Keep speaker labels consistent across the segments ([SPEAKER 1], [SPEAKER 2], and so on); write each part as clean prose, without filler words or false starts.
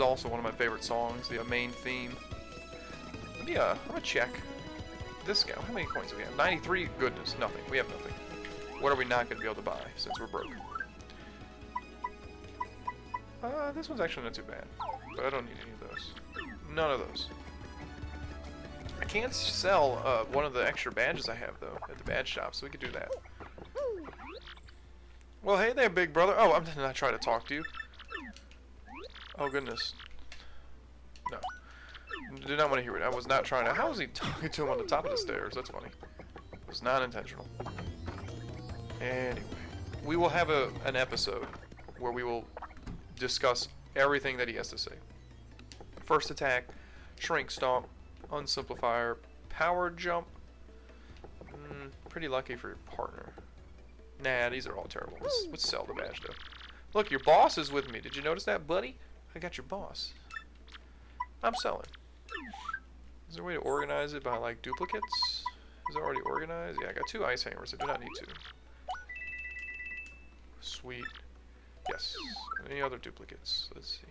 [SPEAKER 1] is also one of my favorite songs, the main theme. Yeah, I'm gonna check. This guy, how many coins do we have? 93? Goodness, nothing. We have nothing. What are we not gonna be able to buy since we're broke? This one's actually not too bad. But I don't need any of those. None of those. I can't sell one of the extra badges I have, though, at the badge shop, so we could do that. Well, hey there, big brother. Oh, I'm not trying to talk to you. Oh, goodness. No. Did not want to hear it. I was not trying to. How was he talking to him on the top of the stairs? That's funny. It was not intentional. Anyway. We will have an episode where we will discuss everything that he has to say. First attack, shrink stomp, unsimplifier, power jump. Pretty lucky for your partner. Nah, these are all terrible. Let's sell the badge though. Look, your boss is with me. Did you notice that, buddy? I got your boss. I'm selling. Is there a way to organize it by like duplicates? Is it already organized? Yeah, I got 2 ice hammers. I do not need 2. Sweet. Yes. Any other duplicates? Let's see.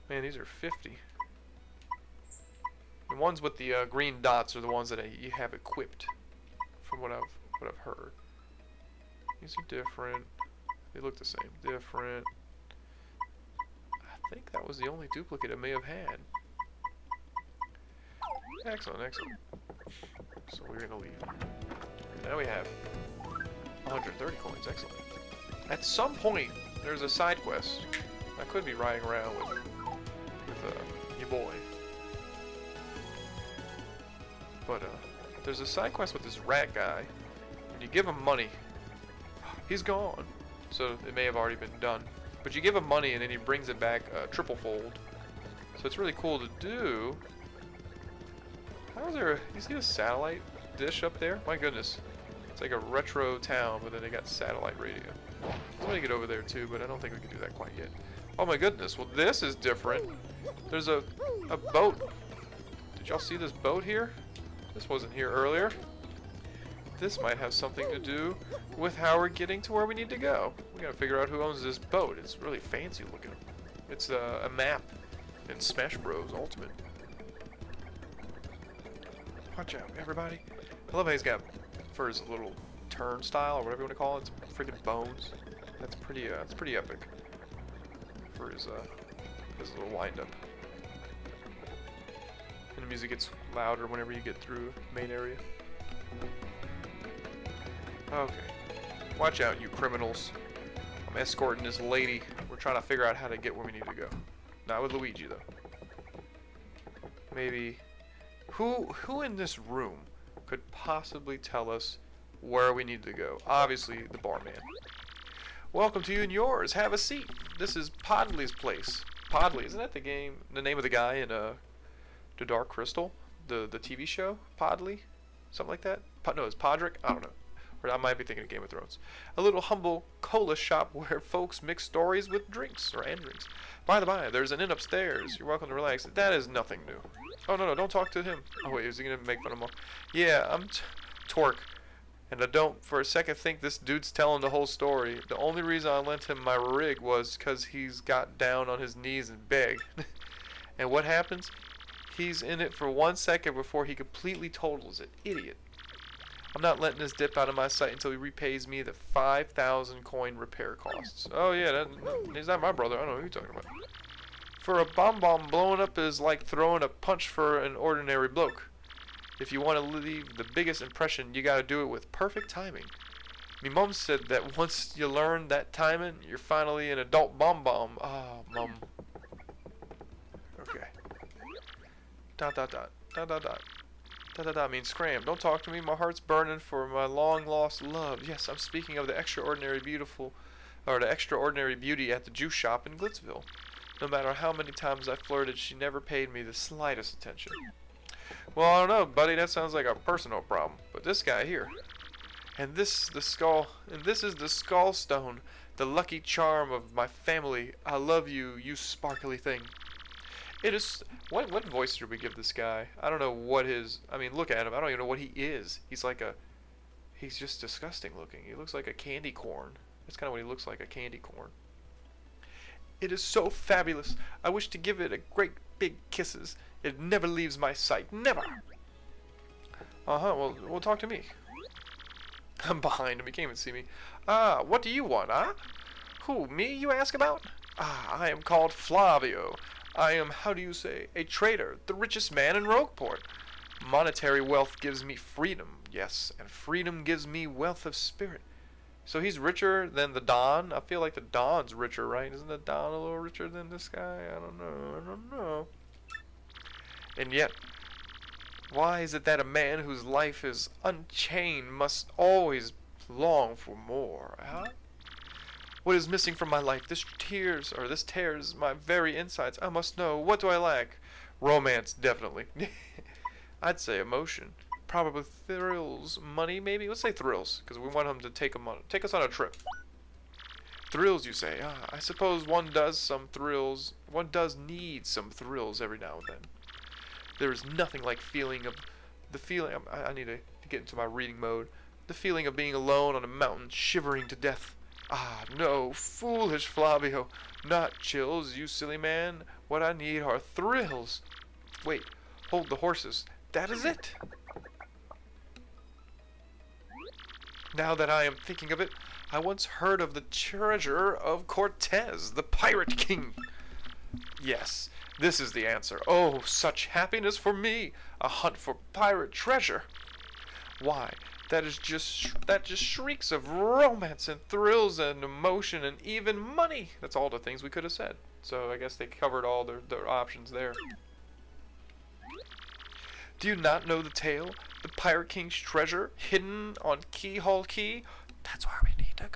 [SPEAKER 1] Man, these are 50. The ones with the green dots are the ones that you have equipped, from what I've heard. These are different. They look the same. Different. I think that was the only duplicate I may have had. Excellent, excellent. So we're gonna leave. Now we have 130 coins. Excellent. At some point, there's a side quest. I could be riding around with your boy. But there's a side quest with this rat guy. When you give him money, he's gone. So it may have already been done. But you give him money and then he brings it back triple fold. So it's really cool to do. How is there? You see the satellite dish up there? My goodness. It's like a retro town, but then they got satellite radio. I want to get over there too, but I don't think we can do that quite yet. Oh my goodness. Well, this is different. There's a boat. Did y'all see this boat here? This wasn't here earlier. This might have something to do with how we're getting to where we need to go. We gotta figure out who owns this boat. It's really fancy looking. It's a map in Smash Bros. Ultimate. Watch out, everybody. I love how he's got, for his little turnstile, or whatever you want to call it, it's freaking bones. That's pretty epic. For his little wind-up. And the music gets louder whenever you get through the main area. Okay. Watch out, you criminals. I'm escorting this lady. We're trying to figure out how to get where we need to go. Not with Luigi, though. Maybe... Who in this room could possibly tell us where we need to go? Obviously, the barman. Welcome to you and yours. Have a seat. This is Podley's place. Podley, isn't that the name of the guy in The Dark Crystal? The TV show? Podley? Something like that? No, it's Podrick? I don't know. Or I might be thinking of Game of Thrones. A little humble cola shop where folks mix stories with drinks, or and drinks. By the by, there's an inn upstairs. You're welcome to relax. That is nothing new. Oh, no, don't talk to him. Oh, wait, is he going to make fun of him? Yeah, I'm Torque. And I don't for a second think this dude's telling the whole story. The only reason I lent him my rig was because he's got down on his knees and begged. And what happens? He's in it for 1 second before he completely totals it. Idiot. I'm not letting this dip out of my sight until he repays me the 5,000 coin repair costs. Oh yeah, he's not my brother. I don't know who you're talking about. For a bomb blowing up is like throwing a punch for an ordinary bloke. If you want to leave the biggest impression, you gotta do it with perfect timing. Me mom said that once you learn that timing, you're finally an adult bomb. Oh, mum. Okay. Dot. Da means scram. Don't talk to me. My heart's burning for my long lost love. Yes, I'm speaking of the extraordinary beauty at the juice shop in Glitzville. No matter how many times I flirted, she never paid me the slightest attention. Well, I don't know, buddy. That sounds like a personal problem. But this guy here, and this is the skull stone, the lucky charm of my family. I love you, you sparkly thing. It is. What voice did we give this guy? I don't know what his. I mean, look at him. I don't even know what he is. He's just disgusting looking. He looks like a candy corn. That's kind of what he looks like, a candy corn. It is so fabulous. I wish to give it a great big kisses. It never leaves my sight. Never. Well, talk to me. I'm behind him. He can't even see me. What do you want, huh? Who, me, you ask about? I am called Flavio. I am, how do you say, a trader, the richest man in Rogueport. Monetary wealth gives me freedom, yes, and freedom gives me wealth of spirit. So he's richer than the Don? I feel like the Don's richer, right? Isn't the Don a little richer than this guy? I don't know. And yet, why is it that a man whose life is unchained must always long for more, huh? What is missing from my life? This tears my very insides. I must know. What do I lack? Romance, definitely. I'd say emotion. Probably thrills. Money, maybe? Let's say thrills, because we want him to take us on a trip. Thrills, you say? I suppose one does need some thrills every now and then. There is nothing like the feeling. I need to get into my reading mode. The feeling of being alone on a mountain, shivering to death. No, foolish Flavio. Not chills, you silly man. What I need are thrills. Wait, hold the horses. That is it. Now that I am thinking of it, I once heard of the treasure of Cortez, the pirate king. Yes, this is the answer. Oh, such happiness for me! A hunt for pirate treasure. Why, that just shrieks of romance and thrills and emotion and even money. That's all the things we could have said. So I guess they covered all their options there. Do you not know the tale? The Pirate King's treasure hidden on Keelhaul Key? That's where we need to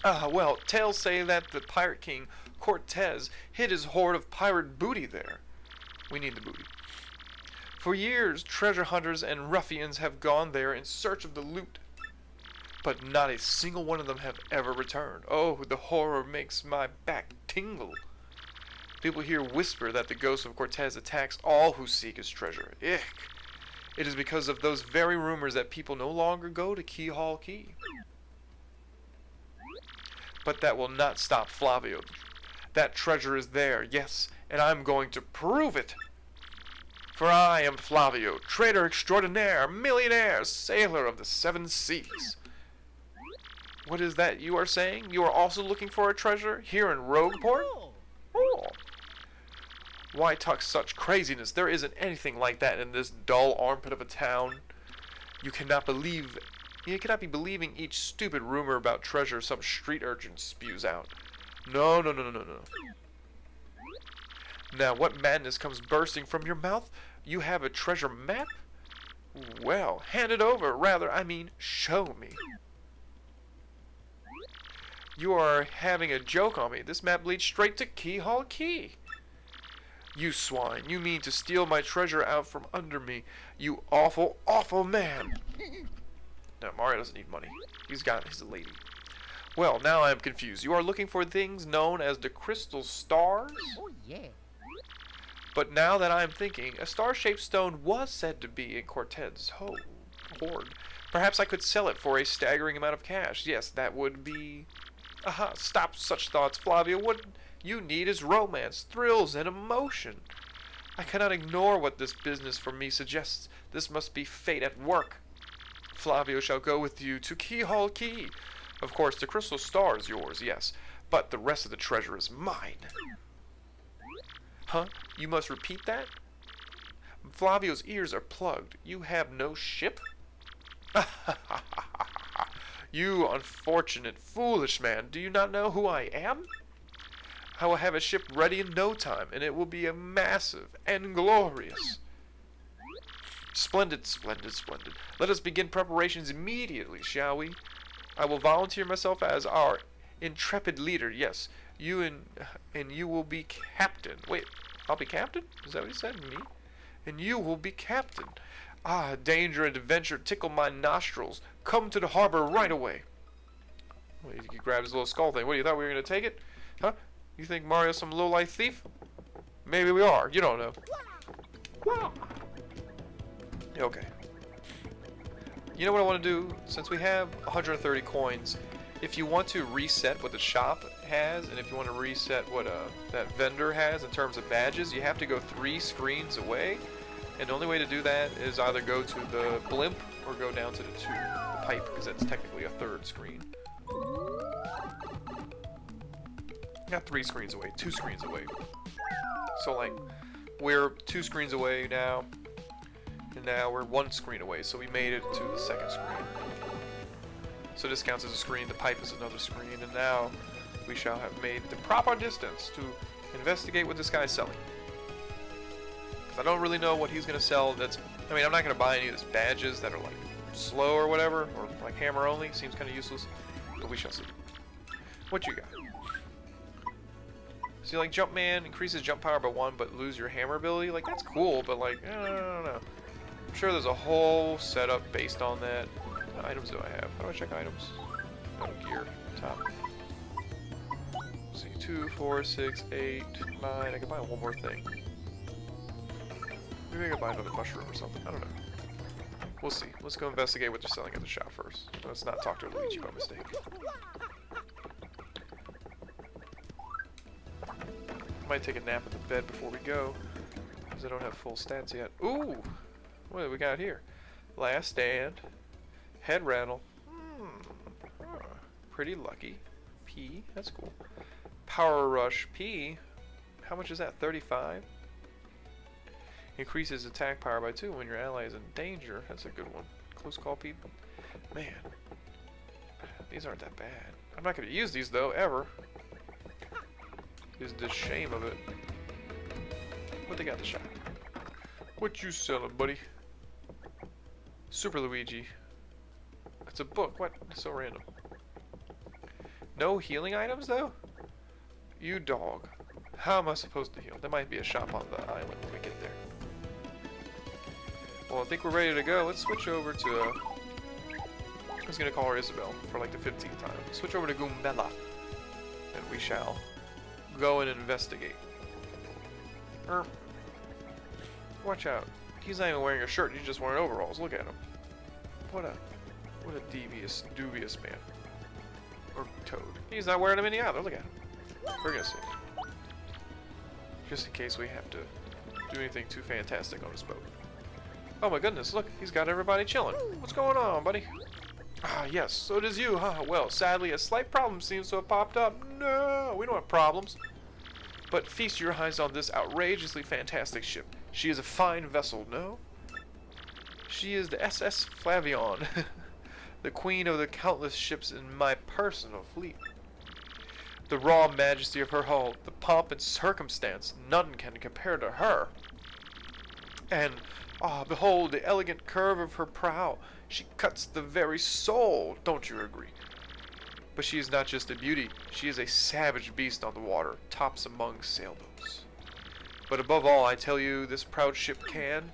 [SPEAKER 1] go. Well, tales say that the Pirate King, Cortez, hid his hoard of pirate booty there. We need the booty. For years, treasure hunters and ruffians have gone there in search of the loot. But not a single one of them have ever returned. Oh, the horror makes my back tingle. People here whisper that the ghost of Cortez attacks all who seek his treasure. Ick. It is because of those very rumors that people no longer go to Keelhaul Key. But that will not stop Flavio. That treasure is there, yes, and I'm going to prove it. For I am Flavio, trader extraordinaire, millionaire, sailor of the 7 seas. What is that you are saying? You are also looking for a treasure here in Rogueport? Oh. Why talk such craziness? There isn't anything like that in this dull armpit of a town. You cannot be believing each stupid rumor about treasure some street urchin spews out. No. Now, what madness comes bursting from your mouth? You have a treasure map? Well, hand it over. Rather, show me. You are having a joke on me. This map leads straight to Keelhaul Key. You swine, you mean to steal my treasure out from under me. You awful, awful man. No, Mario doesn't need money. He's a lady. Well, now I am confused. You are looking for things known as the crystal stars?
[SPEAKER 2] Oh, yeah.
[SPEAKER 1] But now that I am thinking, a star-shaped stone was said to be in Cortez's hoard. Perhaps I could sell it for a staggering amount of cash. Yes, that would be... Stop such thoughts, Flavio. What you need is romance, thrills, and emotion. I cannot ignore what this business for me suggests. This must be fate at work. Flavio shall go with you to Keelhaul Key. Of course, the crystal star is yours, yes, but the rest of the treasure is mine. Huh? You must repeat that? Flavio's ears are plugged. You have no ship? You unfortunate, foolish man. Do you not know who I am? I will have a ship ready in no time, and it will be a massive and glorious. Splendid. Let us begin preparations immediately, shall we? I will volunteer myself as our intrepid leader. Yes, you and you will be captain. Wait, I'll be captain? Is that what he said? Me? And you will be captain. Danger and adventure tickle my nostrils. Come to the harbor right away. Well, he grabbed his little skull thing. What, you thought we were going to take it? Huh? You think Mario's some low-life thief? Maybe we are. You don't know. Okay. You know what I want to do? Since we have 130 coins, if you want to reset what the shop has, and if you want to reset what that vendor has in terms of badges, you have to go 3 screens away. And the only way to do that is either go to the blimp or go down to the pipe, because that's technically a 3rd screen. Not 3 screens away, 2 screens away. So like, we're 2 screens away now, and now we're 1 screen away, so we made it to the 2nd screen. So this counts as a screen, the pipe is another screen, and now we shall have made the proper distance to investigate what this guy's selling. Because I don't really know what he's going to sell that's... I mean, I'm not going to buy any of his badges that are like slow or whatever, or like hammer only, seems kind of useless, but we shall see. What you got? See, like Jumpman increases jump power by 1 but lose your hammer ability, like that's cool, but like, I don't know. I'm sure there's a whole setup based on that. What items do I have? How do I check items? Oh, gear. Top. Let's see, 2, 4, 6, 8, 9. I can buy one more thing. Maybe I can buy another mushroom or something. I don't know. We'll see. Let's go investigate what they're selling at the shop first. Let's not talk to Luigi by mistake. Might take a nap in the bed before we go, because I don't have full stats yet. Ooh! What do we got here? Last stand. Head rattle. Pretty lucky. P. That's cool. Power rush. P. How much is that? 35? Increases attack power by 2 when your ally is in danger. That's a good one. Close call, people. Man. These aren't that bad. I'm not going to use these, though, ever. Is the shame of it. What they got to shop? What you selling, buddy? Super Luigi. It's a book. What? It's so random. No healing items, though? You dog. How am I supposed to heal? There might be a shop on the island when we get there. Well, I think we're ready to go. Let's switch over to... I was going to call her Isabel for like the 15th time. Switch over to Goombella. And we shall go and investigate. Watch out. He's not even wearing a shirt. He's just wearing overalls. Look at him. What a devious, dubious man. Or toad. He's not wearing them any either. Look at him. We're gonna see. Just in case we have to do anything too fantastic on his boat. Oh my goodness, look, he's got everybody chilling. What's going on, buddy? Ah, yes, so it is you, huh? Well, sadly, a slight problem seems to have popped up. No, we don't have problems. But feast your eyes on this outrageously fantastic ship. She is a fine vessel, no? She is the SS Flavio, the queen of the countless ships in my personal fleet. The raw majesty of her hull, the pomp and circumstance, none can compare to her. And, behold the elegant curve of her prow. She cuts the very soul, don't you agree? But she is not just a beauty, she is a savage beast on the water, tops among sailboats. But above all, I tell you, this proud ship can...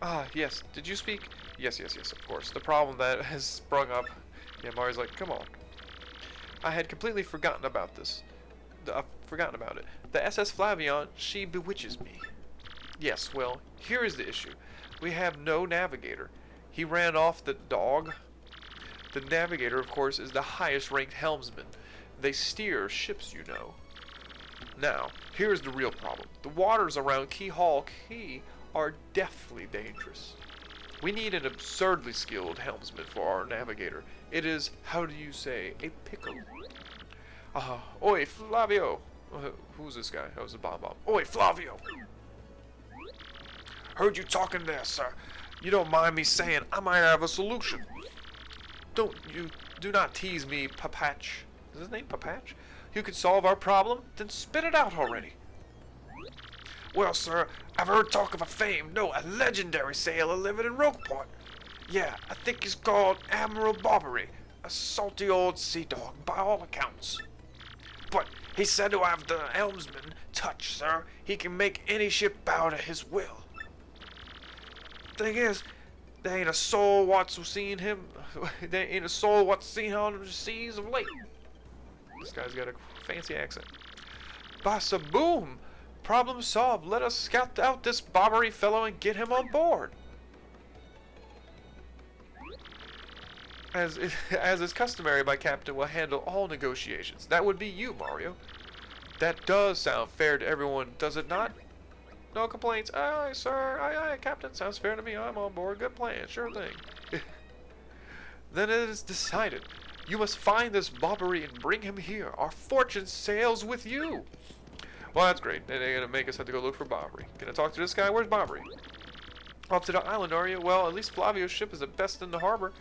[SPEAKER 1] Ah, yes, did you speak? Yes, of course. The problem that has sprung up... Yeah, Mario's like, come on. I had completely forgotten about this. Forgotten about it. The SS Flavion, she bewitches me. Yes, well, here is the issue. We have no navigator. He ran off the dog. The navigator, of course, is the highest ranked helmsman. They steer ships, you know. Now, here's the real problem. The waters around Keelhaul Key are deathly dangerous. We need an absurdly skilled helmsman for our navigator. It is, how do you say, a pickle. Oi, Flavio. Who's this guy? That was a bomb. Oi, Flavio. Heard you talking there, sir. You don't mind me saying I might have a solution. Do not tease me, Papatch. Is his name Papatch? You could solve our problem? Then spit it out already. Well, sir, I've heard talk of a legendary sailor living in Roqueport. Yeah, I think he's called Admiral Barbary, a salty old sea dog by all accounts. But he's said to have the helmsman touch, sir. He can make any ship bow to his will. Thing is, there ain't a soul what's seen him. There ain't a soul what's seen on the seas of late. This guy's got a fancy accent. Bassa boom! Problem solved. Let us scout out this Barbary fellow and get him on board. As is customary, my captain will handle all negotiations. That would be you, Mario. That does sound fair to everyone, does it not? No complaints. Aye, aye, sir. Aye, aye, Captain. Sounds fair to me. I'm on board. Good plan. Sure thing. Then it is decided. You must find this Bobbery and bring him here. Our fortune sails with you. Well, that's great. They're going to make us have to go look for Bobbery. Can I talk to this guy? Where's Bobbery? Off to the island, are you? Well, at least Flavio's ship is the best in the harbor.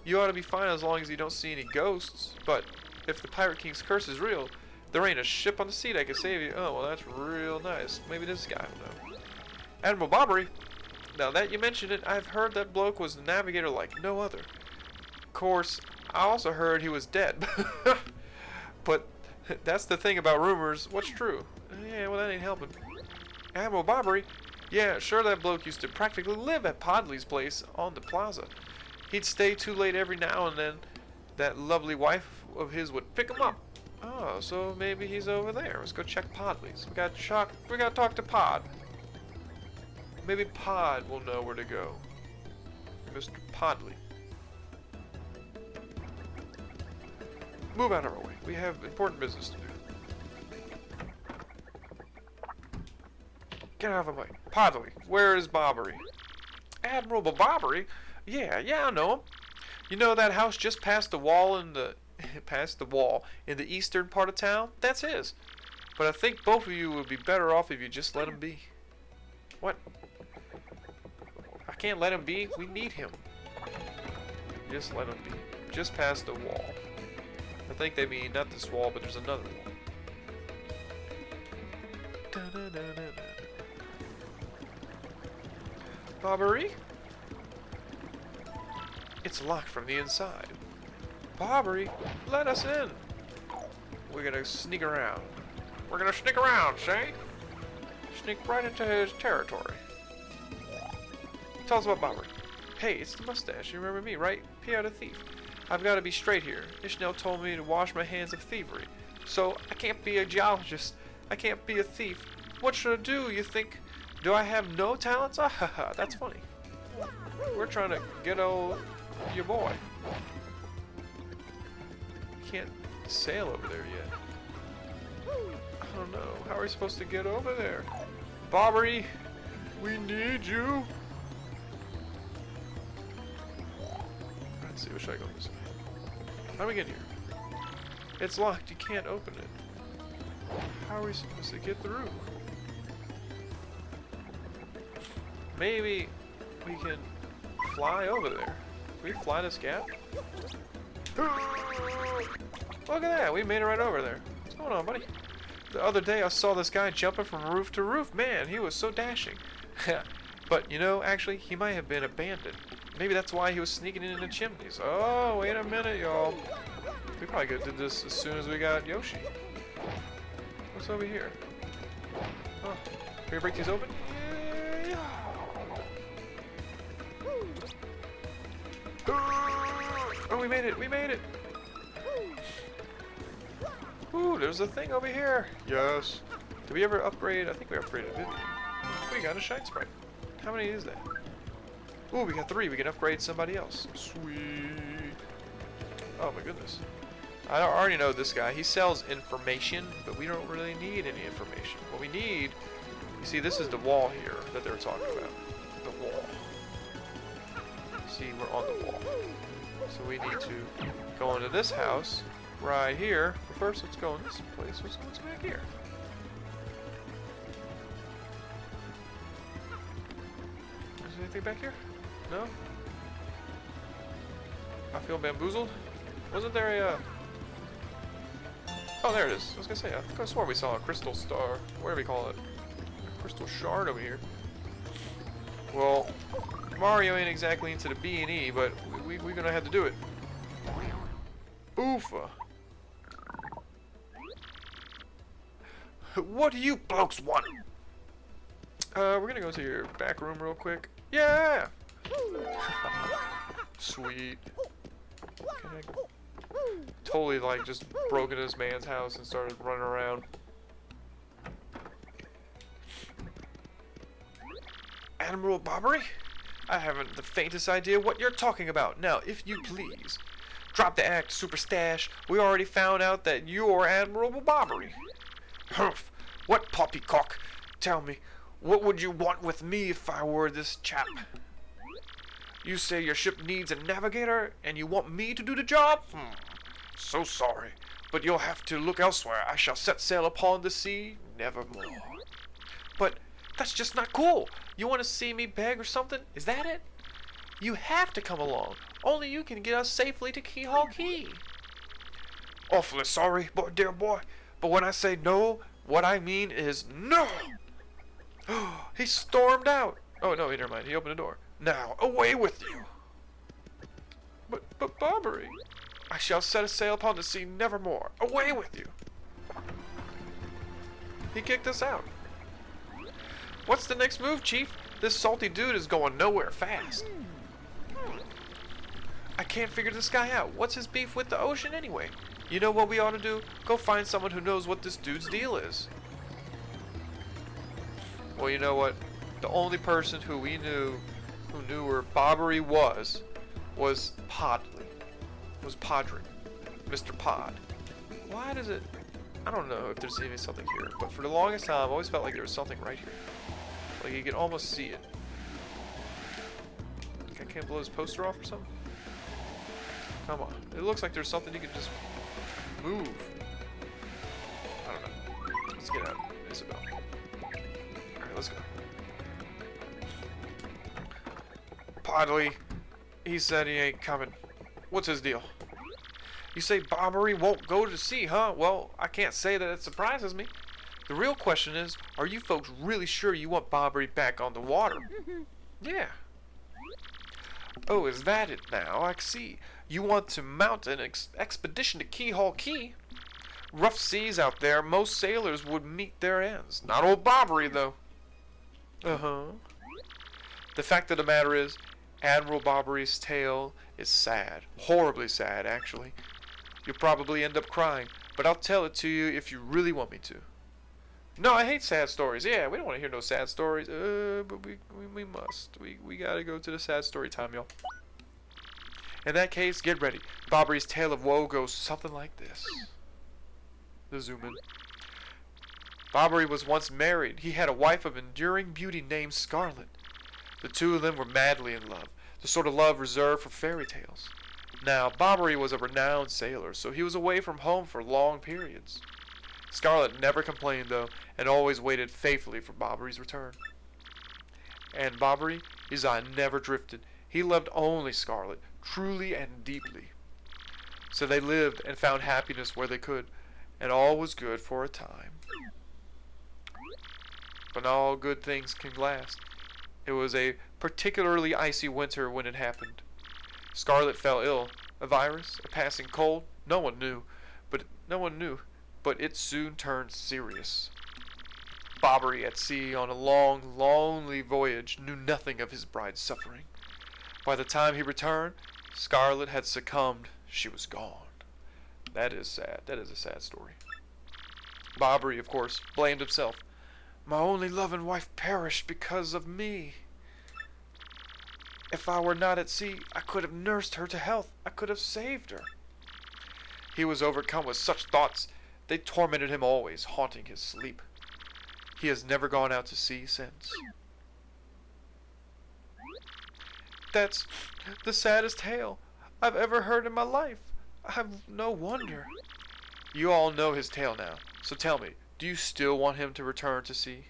[SPEAKER 1] You ought to be fine as long as you don't see any ghosts. But if the Pirate King's curse is real, there ain't a ship on the sea that can save you. Oh, well, that's real nice. Maybe this guy will know. Admiral Bobbery. Now that you mention it, I've heard that bloke was a navigator like no other. Of course, I also heard he was dead. But that's the thing about rumors. What's true? Yeah, well, that ain't helping. Admiral Bobbery? Yeah, sure, that bloke used to practically live at Podley's place on the plaza. He'd stay too late every now and then. That lovely wife of his would pick him up. Oh, so maybe he's over there. Let's go check Podley's. We gotta talk to Pod. Maybe Pod will know where to go. Mr. Podley. Move out of our way. We have important business to do. Get out of the way. Podley, where is Bobbery? Admiral Bobbery? Yeah, I know him. You know that house just past the wall in the eastern part of town? That's his. But I think both of you would be better off if you just let him be. What? I can't let him be. We need him. Just let him be. Just past the wall. I think they mean not this wall, but there's another wall. Bobbery? It's locked from the inside. Bobbery, let us in. We're gonna sneak around. We're gonna sneak around, see? Sneak right into his territory. Tell us about Bobbery. Hey, it's the mustache. You remember me, right? Pierre the thief. I've got to be straight here. Ishmael told me to wash my hands of thievery. So, I can't be a geologist. I can't be a thief. What should I do, you think? Do I have no talents? Ah, ha, ha, that's funny. We're trying to get your boy. Can't sail over there yet. I don't know. How are we supposed to get over there? Bobbery, we need you. Let's see, should I go this way? How do we get here? It's locked. You can't open it. How are we supposed to get through? Maybe we can fly over there. Can we fly this gap? Look at that. We made it right over there. What's going on, buddy? The other day I saw this guy jumping from roof to roof. Man, he was so dashing. But, you know, actually, he might have been abandoned. Maybe that's why he was sneaking in the chimneys. Oh, wait a minute, y'all. We probably could have did this as soon as we got Yoshi. What's over here? Oh, can we break these open? Yeah. Oh, we made it! We made it! Ooh, there's a thing over here. Yes. Did we ever upgrade? I think we upgraded Vivian. We got a shine sprite. How many is that? Ooh, we got 3. We can upgrade somebody else. Sweet. Oh my goodness. I already know this guy. He sells information, but we don't really need any information. What we need, you see, this is the wall here that they were talking about. The wall. See, we're on the wall. So we need to go into this house right here. But first, let's go in this place. What's back here? Is there anything back here? No? I feel bamboozled. Wasn't there a... Oh, there it is. I was gonna say, I think I swore we saw a crystal star. Whatever we call it. A crystal shard over here. Well, Mario ain't exactly into the B&E, but we're gonna have to do it. Oofa. What do you blokes want? We're gonna go to your back room real quick. Yeah! Sweet. Totally like just broke into this man's house and started running around. Admiral Bobbery? I haven't the faintest idea what you're talking about. Now, if you please, drop the act, Super Stash. We already found out that you're Admiral Bobbery. Humph! What poppycock? Tell me, what would you want with me if I were this chap? You say your ship needs a navigator, and you want me to do the job? So sorry, but you'll have to look elsewhere. I shall set sail upon the sea nevermore. But that's just not cool. You want to see me beg or something? Is that it? You have to come along. Only you can get us safely to Keelhaul Key. Awfully sorry, dear boy, but when I say no, what I mean is no. He stormed out. Oh no, never mind. He opened the door. Now, away with you. But Bobbery, I shall set a sail upon the sea nevermore. Away with you. He kicked us out. What's the next move, Chief? This salty dude is going nowhere fast. I can't figure this guy out. What's his beef with the ocean anyway? You know what we ought to do? Go find someone who knows what this dude's deal is. Well, you know what? The only person who knew where Bobbery was Podley. Was Podrick. Mr. Pod. Why does it... I don't know if there's even something here, but for the longest time, I've always felt like there was something right here. Like you can almost see it. I can't blow this poster off or something? Come on. It looks like there's something you can just move. I don't know. Let's get out, Isabel. Alright, let's go. Podley, he said he ain't coming. What's his deal? You say Bobbery won't go to sea, huh? Well, I can't say that it surprises me. The real question is, are you folks really sure you want Bobbery back on the water? Yeah. Oh, is that it now? I see. You want to mount an expedition to Keelhaul Key? Rough seas out there, most sailors would meet their ends. Not old Bobbery, though. Uh-huh. The fact of the matter is, Admiral Bobbery's tale is sad. Horribly sad, actually. You'll probably end up crying, but I'll tell it to you if you really want me to. No, I hate sad stories. Yeah, we don't want to hear no sad stories. But we must. We gotta go to the sad story time, y'all. In that case, get ready. Bobbery's tale of woe goes something like this. The zoom in. Bobbery was once married. He had a wife of enduring beauty named Scarlet. The two of them were madly in love, the sort of love reserved for fairy tales. Now, Bobbery was a renowned sailor, so he was away from home for long periods. Scarlet never complained, though, and always waited faithfully for Bobbery's return. And Bobbery, his eye never drifted. He loved only Scarlet, truly and deeply. So they lived and found happiness where they could, and all was good for a time. But not all good things can last. It was a particularly icy winter when it happened. Scarlet fell ill. A virus? A passing cold? No one knew. But it soon turned serious. Bobbery at sea on a long, lonely voyage knew nothing of his bride's suffering. By the time he returned, Scarlet had succumbed. She was gone. That is sad. That is a sad story. Bobbery, of course, blamed himself. My only loving wife perished because of me. If I were not at sea, I could have nursed her to health. I could have saved her. He was overcome with such thoughts. They tormented him always, haunting his sleep. He has never gone out to sea since. That's the saddest tale I've ever heard in my life. I've no wonder. You all know his tale now, so tell me, do you still want him to return to sea?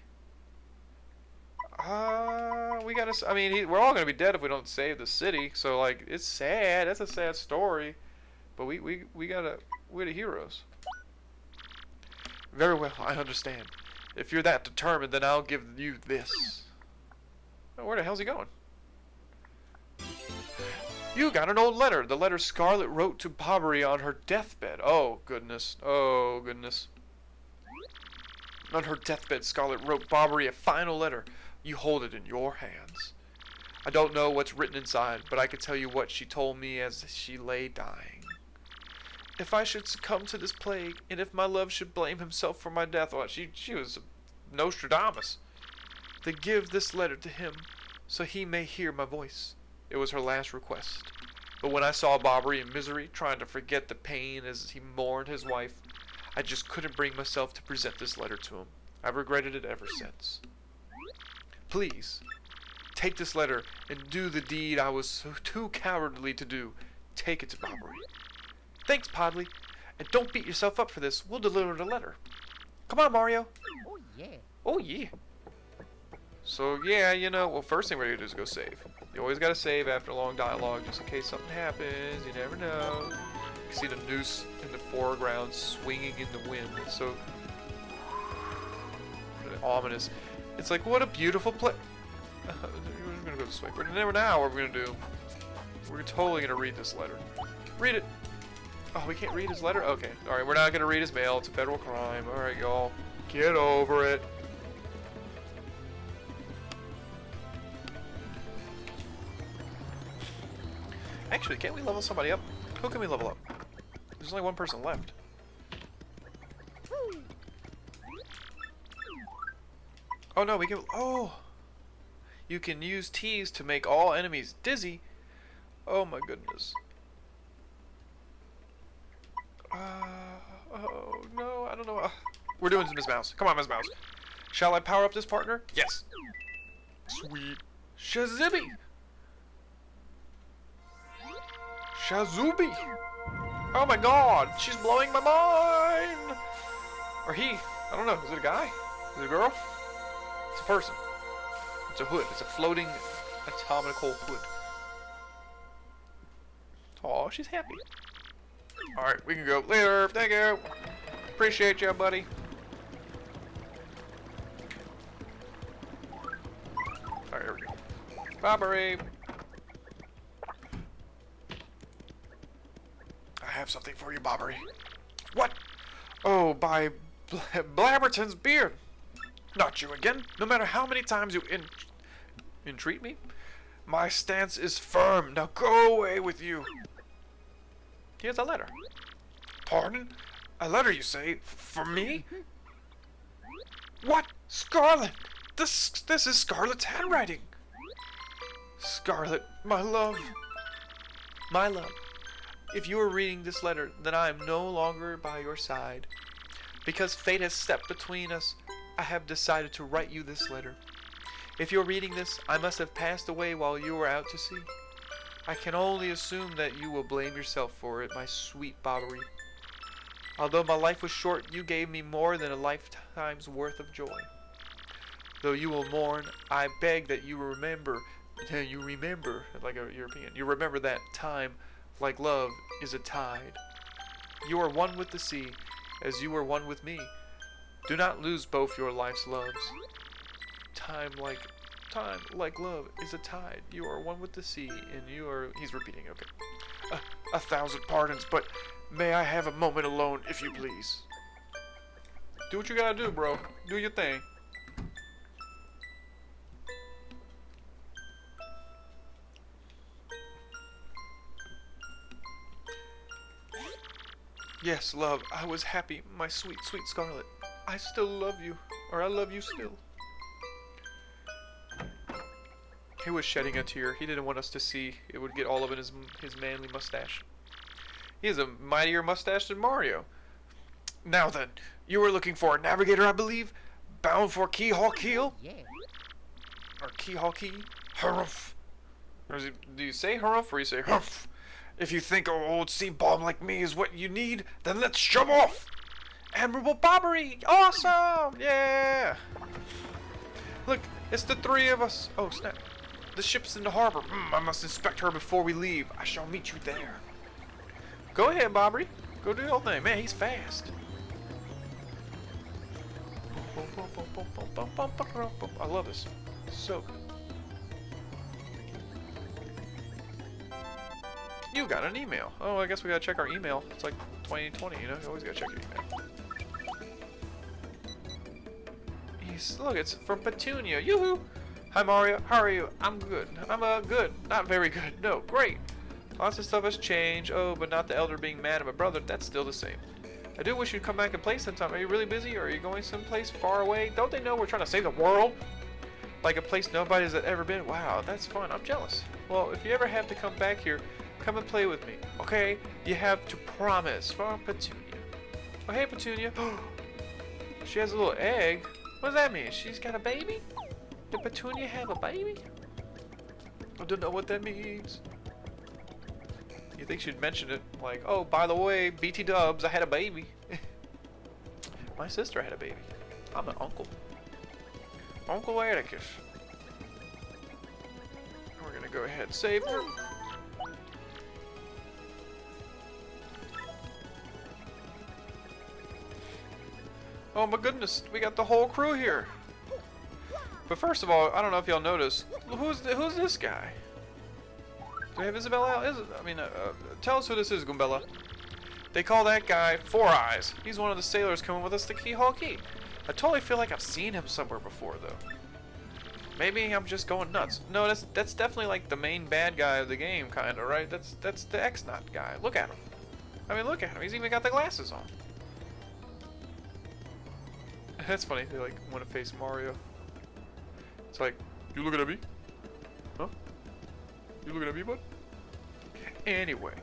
[SPEAKER 1] We're all gonna be dead if we don't save the city. So like, it's sad. That's a sad story, but we're the heroes. Very well, I understand. If you're that determined, then I'll give you this. Oh, where the hell's he going? You got an old letter. The letter Scarlet wrote to Bobbery on her deathbed. Oh goodness. Oh goodness. On her deathbed, Scarlet wrote Bobbery a final letter. You hold it in your hands. I don't know what's written inside, but I can tell you what she told me as she lay dying. If I should succumb to this plague, and if my love should blame himself for my death, well, she was Nostradamus. Then give this letter to him, so he may hear my voice. It was her last request. But when I saw Bobbery in misery, trying to forget the pain as he mourned his wife, I just couldn't bring myself to present this letter to him. I've regretted it ever since. Please, take this letter and do the deed I was so too cowardly to do. Take it to Bobbery. Thanks, Podley. And don't beat yourself up for this. We'll deliver the letter. Come on, Mario.
[SPEAKER 2] Oh, yeah.
[SPEAKER 1] Oh, yeah. So, yeah, you know, well, first thing we're going to do is go save. You always got to save after a long dialogue, just in case something happens. You never know. You see the noose in the foreground swinging in the wind. It's so ominous. It's like, what a beautiful place. We're going to go this way. But now what we're going to do, we're totally going to read this letter. Read it. Oh, we can't read his letter? Okay. Alright, we're not going to read his mail. It's a federal crime. Alright, y'all. Get over it. Actually, can't we level somebody up? Who can we level up? There's only one person left. Oh no, we can... Oh! You can use teas to make all enemies dizzy. Oh my goodness. Oh no, I don't know. We're doing this, Miss Mouse. Come on, Miss Mouse. Shall I power up this partner? Yes. Sweet. Shazibby! Shazubi! Oh my god, she's blowing my mind! Or he. I don't know. Is it a guy? Is it a girl? It's a person. It's a hood. It's a floating atomical hood. Oh, she's happy. Alright, we can go later. Thank you. Appreciate you, buddy. Alright, here we go. Bobbery. I have something for you, Bobbery. What? Oh, by Blabberton's beard. Not you again. No matter how many times you entreat me, my stance is firm. Now go away with you. Here's a letter. Pardon? A letter, you say? For me? What? Scarlet! This is Scarlet's handwriting. Scarlet, my love. My love. If you are reading this letter, then I am no longer by your side. Because fate has stepped between us, I have decided to write you this letter. If you're reading this, I must have passed away while you were out to sea. I can only assume that you will blame yourself for it, my sweet Bobbery. Although my life was short, you gave me more than a lifetime's worth of joy. Though you will mourn, I beg that you remember, like a European, you remember that time, like love, is a tide. You are one with the sea, as you were one with me. Do not lose both your life's loves. Time like love is a tide. You are one with the sea, and you are... He's repeating, okay. A thousand pardons, but may I have a moment alone, if you please? Do what you gotta do, bro. Do your thing. Yes, love, I was happy, my sweet, sweet Scarlet. I still love you, or I love you still. He was shedding a tear. He didn't want us to see. It would get all up in his manly mustache. He has a mightier mustache than Mario. Now then, you were looking for a navigator, I believe? Bound for Keelhaul Key?
[SPEAKER 2] Yeah.
[SPEAKER 1] Or Keelhaul Key? Harumph. Or do you say harumph or you say humph? If you think an old sea bomb like me is what you need, then let's shove off! Admirable Bobbery! Awesome! Yeah! Look, it's the three of us. Oh, snap. The ship's in the harbor. I must inspect her before we leave. I shall meet you there. Go ahead, Bobbery. Go do your thing. Man, he's fast. I love this. So good. You got an email. Oh, I guess we gotta check our email. It's like 2020, you know? You always gotta check your email. Look, it's from Petunia. Yoo-hoo! Hi, Mario. How are you? I'm good. I'm good. Not very good. No, great. Lots of stuff has changed. Oh, but not the elder being mad at my brother. That's still the same. I do wish you'd come back and play sometime. Are you really busy, or are you going someplace far away? Don't they know we're trying to save the world? Like a place nobody's ever been. Wow, that's fun. I'm jealous. Well, if you ever have to come back here, come and play with me. Okay? You have to promise. From Petunia. Oh, hey, Petunia. She has a little egg. What does that mean? She's got a baby? Did Petunia have a baby? I don't know what that means. You think she'd mention it? Like, oh, by the way, BT Dubs, I had a baby. My sister had a baby. I'm an uncle. Uncle Atticus. We're gonna go ahead and save her. Oh my goodness, we got the whole crew here. But first of all, I don't know if y'all noticed, who's this guy? Do we have Isabella? Tell us who this is, Goombella. They call that guy Four Eyes. He's one of the sailors coming with us to Keelhaul Key. I totally feel like I've seen him somewhere before, though. Maybe I'm just going nuts. No, that's definitely like the main bad guy of the game, kind of, right? That's the X-Naut guy. Look at him. I mean, look at him. He's even got the glasses on. That's funny. They like want to face Mario. It's like, you looking at me? Huh? You looking at me, bud? Anyway.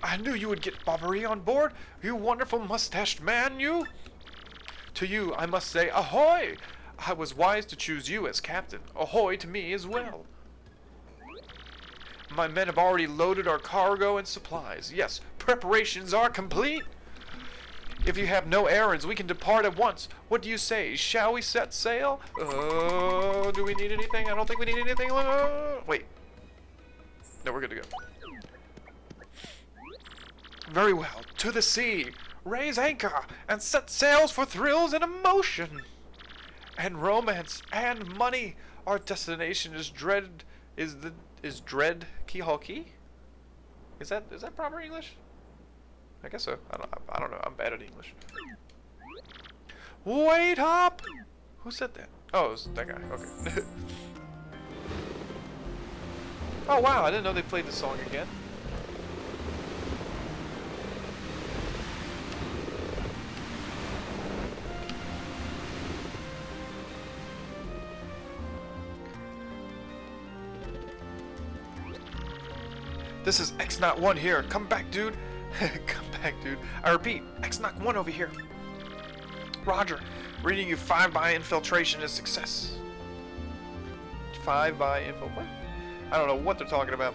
[SPEAKER 1] I knew you would get Bobbery on board, you wonderful mustached man, you! To you, I must say, ahoy! I was wise to choose you as captain. Ahoy to me as well. My men have already loaded our cargo and supplies. Yes, preparations are complete. If you have no errands, we can depart at once. What do you say? Shall we set sail? Do we need anything? I don't think we need anything. Wait. No, we're good to go. Very well. To the sea. Raise anchor and set sails for thrills and emotion. And romance and money. Our destination is Dread Keelhaul Key? Is that proper English? I guess so. I don't know. I'm bad at English. Wait up! Who said that? Oh, it was that guy. Okay. Oh wow, I didn't know they played the song again. This is X-Naut 1 here. Come back, dude. Come back, dude. I repeat, X-Naut 1 over here. Roger. Reading you 5 by infiltration is success. 5 by info. What? I don't know what they're talking about.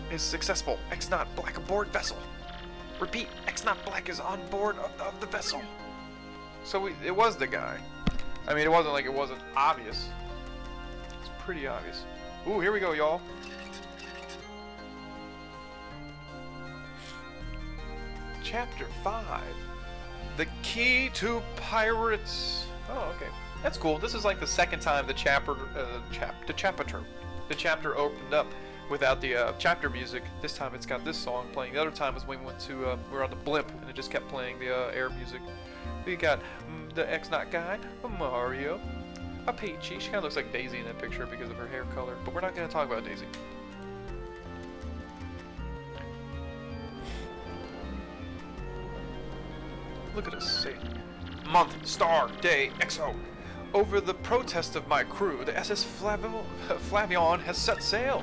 [SPEAKER 1] Is successful. X-Naut Black aboard vessel. Repeat, X-Naut Black is on board of the vessel. So it was the guy. I mean, it wasn't like it wasn't obvious. It's pretty obvious. Ooh, here we go, y'all. Chapter 5. The Key to Pirates. Oh, okay. That's cool. This is like the second time the chapter opened up without the chapter music. This time it's got this song playing. The other time was when we went to we were on the blimp and it just kept playing the air music. We got the X-Naut guy, Mario, a Peachy. She kind of looks like Daisy in that picture because of her hair color, but we're not going to talk about Daisy. Look at us say month, star, day, XO. Over the protest of my crew, the SS Flavion has set sail.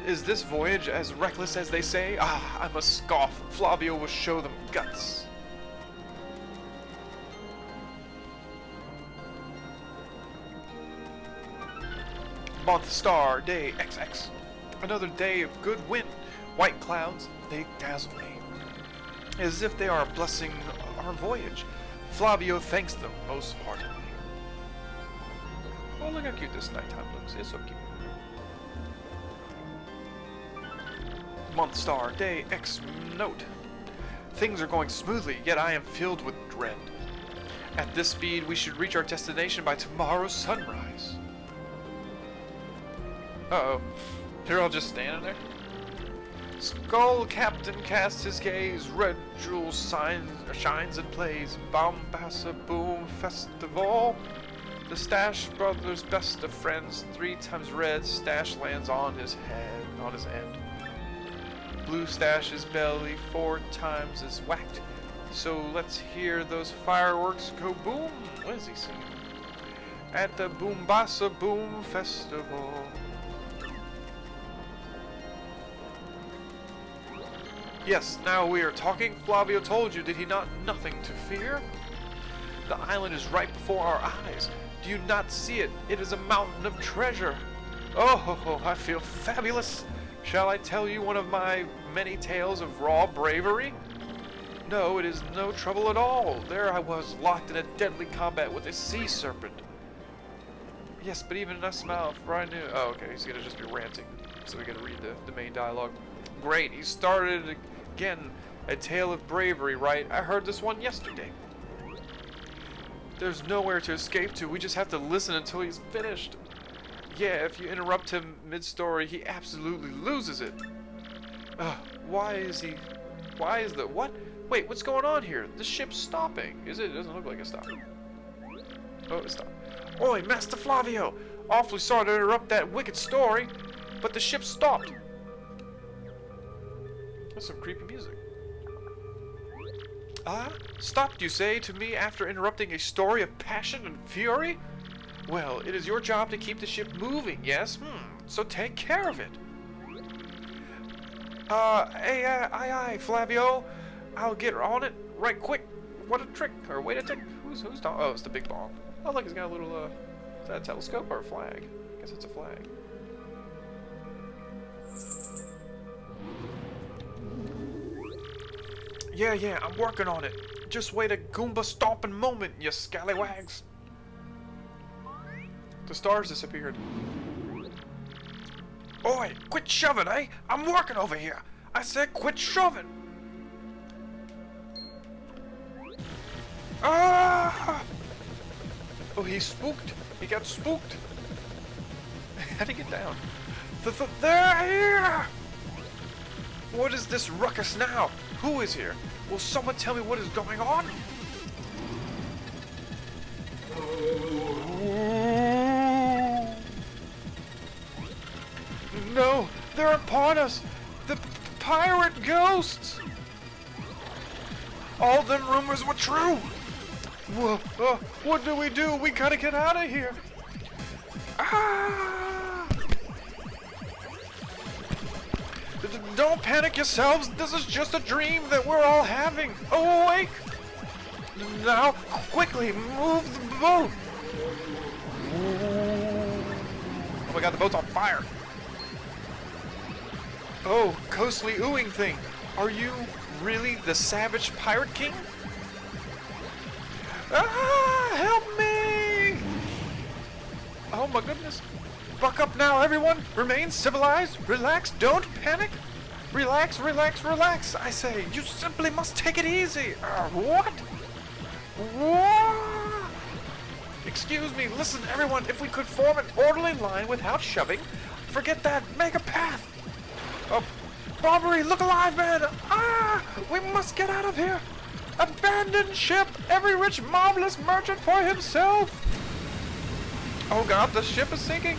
[SPEAKER 1] Is this voyage as reckless as they say? Ah, I must scoff. Flavio will show them guts. Month, star, day, XX. Another day of good wind. White clouds, they dazzle me. As if they are blessing our voyage. Flavio thanks them most heartily. Oh, look how cute this nighttime looks. It's so cute. Month, star, day, X, note. Things are going smoothly, yet I am filled with dread. At this speed, we should reach our destination by tomorrow's sunrise. Uh-oh. They're all just standing there? Skull Captain casts his gaze, red jewel shines and plays, Bombassa Boom Festival. The Stash Brothers' best of friends, 3 times red, Stash lands on his head, on his end. Blue Stash's belly 4 times is whacked, so let's hear those fireworks go boom. What is he saying? at the Boombasa Boom Festival. Yes, now we are talking. Flavio told you, did he not? Nothing to fear. The island is right before our eyes. Do you not see it? It is a mountain of treasure. Oh, I feel fabulous. Shall I tell you one of my many tales of raw bravery? No, it is no trouble at all. There I was, locked in a deadly combat with a sea serpent. Yes, but even a smile for I knew. Oh, okay, he's gonna just be ranting. So we gotta read the main dialogue. Great, he started again. A tale of bravery, right? I heard this one yesterday. There's nowhere to escape to. We just have to listen until he's finished. Yeah, if you interrupt him mid-story, he absolutely loses it. Why is the... What? Wait, what's going on here? The ship's stopping. Is it? It doesn't look like it's stopping. Oh, it stopped. Oi, Master Flavio! Awfully sorry to interrupt that wicked story, but the ship stopped. That's some creepy music. Stopped, you say, to me after interrupting a story of passion and fury? Well, it is your job to keep the ship moving, yes? So take care of it. Aye, Flavio. I'll get on it right quick. What a trick, or wait a tick. Who's talking? Oh, it's the big ball. Oh, look, he's got a little, is that a telescope or a flag? I guess it's a flag. Yeah, I'm working on it. Just wait a Goomba stomping moment, you scallywags. The stars disappeared. Oi, quit shoving, eh? I'm working over here. I said quit shoving. Ah! Oh, he's spooked. He got spooked. How'd he get down? They're here! What is this ruckus now? Who is here? Will someone tell me what is going on? No, they're upon us! The pirate ghosts! All them rumors were true! What do? We gotta get out of here! Ah! Don't panic yourselves! This is just a dream that we're all having! Awake! Now, quickly, move the boat! Oh my god, the boat's on fire! Oh, ghostly oohing thing! Are you really the savage pirate king? Ah! Help me! Oh my goodness! Buck up now, everyone! Remain civilized! Relax! Don't panic! Relax! I say! You simply must take it easy! What? What? Excuse me, listen everyone, if we could form an orderly line without shoving, forget that, make a path! Barbary, look alive, man! We must get out of here! Abandon ship! Every rich, marvelous merchant for himself! Oh god, the ship is sinking!